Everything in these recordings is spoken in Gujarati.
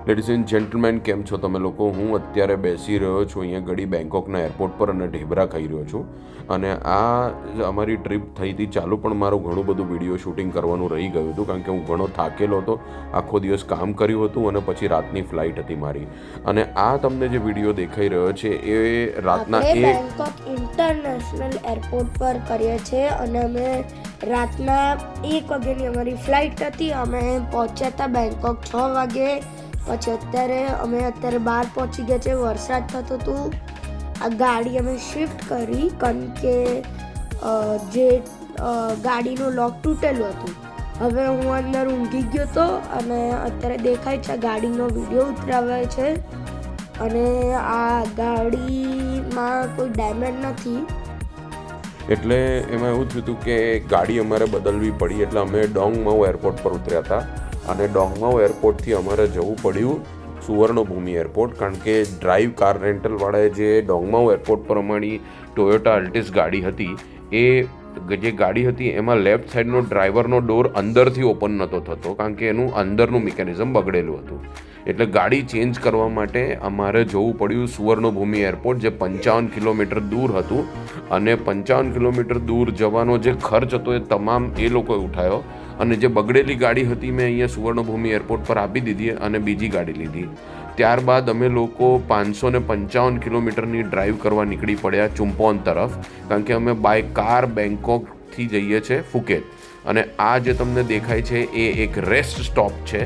લેડીઝ એન્ડ જેન્ટલમેન, કેમ છો તમે લોકો? હું અત્યારે બેસી રહ્યો છું અહીંયા ઘડી બેંકોકના એરપોર્ટ પર અને ઢેબરા ખાઈ રહ્યો છું. અને આ અમારી ટ્રીપ થઈ હતી ચાલુ, પણ મારું ઘણું બધું વિડીયો શૂટિંગ કરવાનું રહી ગયું હતું કારણ કે હું ઘણો થાકેલો હતો. આખો દિવસ કામ કર્યું હતું અને પછી રાતની ફ્લાઇટ હતી મારી. અને આ તમને જે વિડીયો દેખાઈ રહ્યો છે એ રાતના બેંકોક ઇન્ટરનેશનલ એરપોર્ટ પર કરીએ છીએ અને અમે રાતના 1 વાગ્યાની અમારી ફ્લાઇટ હતી. અમે પહોંચ્યા હતા બેંકોક 6 વાગે. પછી અત્યારે બહાર પહોંચી ગયા છે. વરસાદ થતો હતું. આ ગાડી અમે શિફ્ટ કરી કારણ કે જે ગાડીનું લોક તૂટેલું હતું. હવે હું અંદર ઊંઘી ગયો હતો અને અત્યારે દેખાય છે ગાડીનો વિડીયો ઉતરાવાય છે. અને આ ગાડીમાં કોઈ ડેમેજ નથી. એટલે એમાં એવું થયું હતું કે ગાડી અમારે બદલવી પડી. એટલે અમે ડોંગમાઉ એરપોર્ટ પર ઉતર્યા હતા અને ડોંગમાઉ એરપોર્ટથી અમારે જવું પડ્યું સુવર્ણભૂમિ એરપોર્ટ, કારણ કે ડ્રાઈવ કાર રેન્ટલવાળાએ જે ડોંગમાઉ એરપોર્ટ પર અમારી ટોયોટા અલ્ટિસ ગાડી હતી, એ જે ગાડી હતી એમાં લેફ્ટ સાઈડનો ડ્રાઈવરનો ડોર અંદરથી ઓપન નહોતો થતો કારણ કે એનું અંદરનું મિકેનિઝમ બગડેલું હતું. એટલે ગાડી ચેન્જ કરવા માટે અમારે જવું પડ્યું સુવર્ણભૂમિ એરપોર્ટ, જે 55 કિલોમીટર દૂર હતું. અને 55 કિલોમીટર દૂર જવાનો જે ખર્ચ હતો એ તમામ એ લોકોએ ઉઠાવ્યો. અને જે બગડેલી ગાડી હતી મેં અહીંયા સુવર્ણભૂમિ એરપોર્ટ પર આપી દીધી અને બીજી ગાડી લીધી. ત્યારબાદ અમે લોકો 555 કિલોમીટરની ડ્રાઈવ કરવા નીકળી પડ્યા ચુમ્પોન તરફ, કારણ કે અમે બાય કાર બેંકોકથી જઈએ છીએ ફુકેત. અને આ જે તમને દેખાય છે એ એક રેસ્ટ સ્ટોપ છે.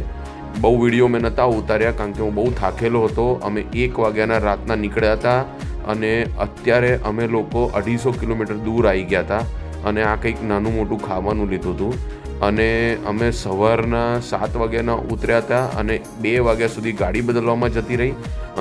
બહુ વિડીયો મેં નહોતા ઉતાર્યા કારણ કે હું બહુ થાકેલો હતો. અમે 1 વાગ્યાના રાતના નીકળ્યા હતા અને અત્યારે અમે લોકો 250 કિલોમીટર દૂર આવી ગયા હતા. અને આ કંઈક નાનું મોટું ખાવાનું લીધું હતું. અને અમે સવારના 7 વાગ્યાના ઉતર્યા હતા અને 2 વાગ્યા સુધી ગાડી બદલવામાં જતી રહી.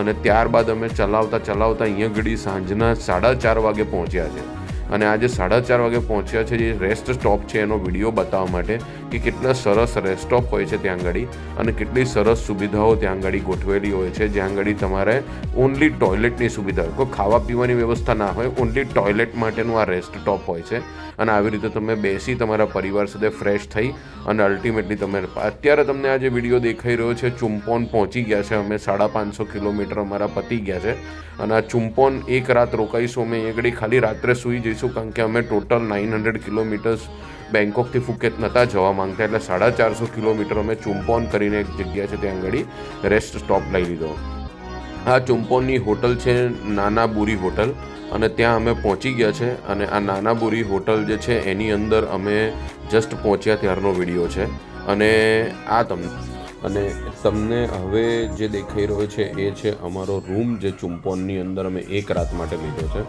અને ત્યારબાદ અમે ચલાવતા અહીંયા ઘડી સાંજના 4:30 વાગે પહોંચ્યા છે. અને આજે 4:30 વાગે પહોંચ્યા છે. જે રેસ્ટ સ્ટોપ છે એનો વિડીયો બતાવવા માટે કે કેટલા સરસ રેસ્ટ સ્ટોપ હોય છે ત્યાં આગળ અને કેટલી સરસ સુવિધાઓ ત્યાં આગળ ગોઠવેલી હોય છે. જ્યાં આગળ તમારે ઓનલી ટોયલેટની સુવિધા હોય, કોઈ ખાવા પીવાની વ્યવસ્થા ના હોય, ઓનલી ટોયલેટ માટેનું આ રેસ્ટ સ્ટોપ હોય છે. અને આવી રીતે તમે બેસી તમારા પરિવાર સાથે ફ્રેશ થઈ અને અલ્ટિમેટલી તમે અત્યારે તમને આ જે વિડીયો દેખાઈ રહ્યો છે ચુમ્પોન પહોંચી ગયા છે. અમે 550 કિલોમીટર અમારા પતી ગયા છે. અને આ ચુમ્પોન એક રાત રોકાઈશું અમે અહીં આગળ, ખાલી રાત્રે સૂઈ જઈશું કારણ કે અમે ટોટલ 900 કિલોમીટર્સ બેંકોકથી ફુકેત નહોતા જવા માંગતા. એટલે 450 કિલોમીટર અમે ચુમ્પોન કરીને એક જગ્યા છે ત્યાં આગળ રેસ્ટ સ્ટોપ લઈ લીધો. આ ચુમ્પોનની હોટલ છે નાના બુરી હોટલ અને ત્યાં અમે પહોંચી ગયા છે. અને આ નાના બુરી હોટલ જે છે એની અંદર અમે જસ્ટ પહોંચ્યા ત્યારનો વિડીયો છે. અને આ તમને હવે જે દેખાઈ રહ્યો છે એ છે અમારો રૂમ, જે ચુમ્પોનની અંદર અમે 1 રાત માટે લીધો છે.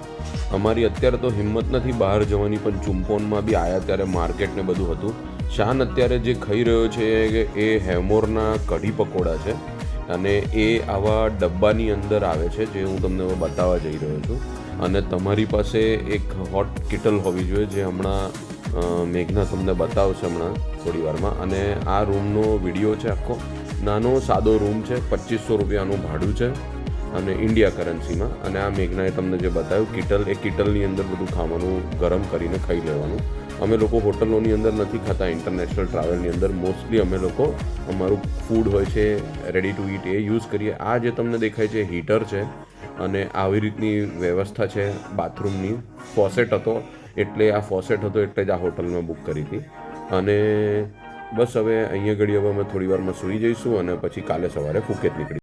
અમારી અત્યારે તો હિંમત નથી બહાર જવાની, પણ ચુમ્પોનમાં બી આવ્યા ત્યારે માર્કેટ ને બધું હતું. શાન અત્યારે જે ખાઈ રહ્યો છે એ હેવમોરના કઢી પકોડા છે અને એ આવા ડબ્બાની અંદર આવે છે, જે હું તમને હવે બતાવવા જઈ રહ્યો છું. અને તમારી પાસે એક હોટ કિટલ હોવી જોઈએ, જે હમણાં મેઘના તમને બતાવશે હમણાં થોડી વારમાં. અને આ રૂમનો વિડીયો છે આખો. નાનો સાદો રૂમ છે, 2500 રૂપિયાનું ભાડું છે અને ઇન્ડિયા કરન્સીમાં. અને આ મેઘનાએ તમને જે બતાવ્યું કિટલ, એ કિટલની અંદર બધું ખાવાનું ગરમ કરીને ખાઈ લેવાનું. અમે લોકો હોટલોની અંદર નથી ખાતા. ઇન્ટરનેશનલ ટ્રાવેલની અંદર મોસ્ટલી અમે લોકો અમારું ફૂડ હોય છે ready to it, A use કરીએ. આ જે તમને દેખાય છે હીટર છે અને આવી રીતની વ્યવસ્થા છે બાથરૂમની. ફોસેટ હતો એટલે જ આ હોટલમાં બુક કરી હતી. અને બસ હવે અહીંયા ઘડી હવે અમે થોડી વારમાં સૂઈ જઈશું અને પછી કાલે સવારે ફુકેત નીકળી